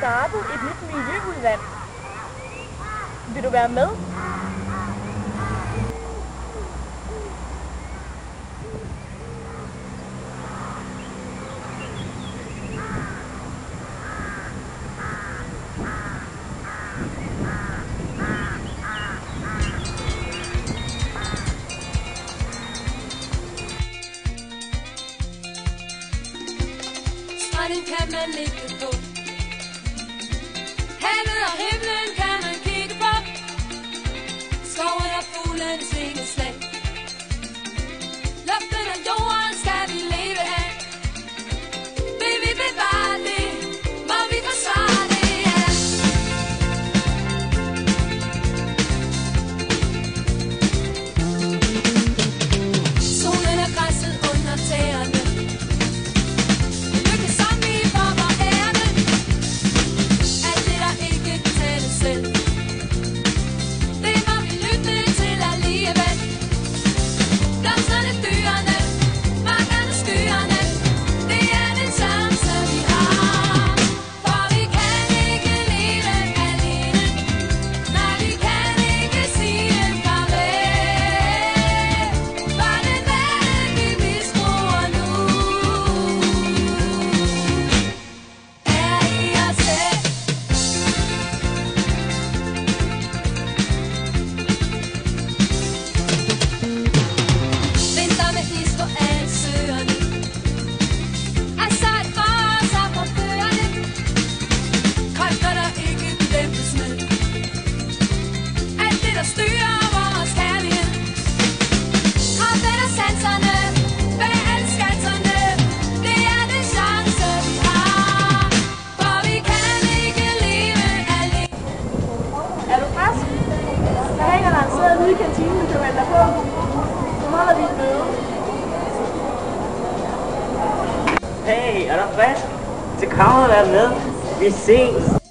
startet et nyt miljøudvalg. Vil du være med? Stranden kan man ligge på. Havet og himlen kan man kigge på. Skoven og fuglen svingeslag. Luften og jorden skal vi leve af. Vil vi bevare det, må vi forsvare det, ja. Solen er græsset under tæerne. Nede i kantinen, du kan melde dig på. Så holder vi et møde. Hey, er der frisk? Så kom og vær med. Vi ses.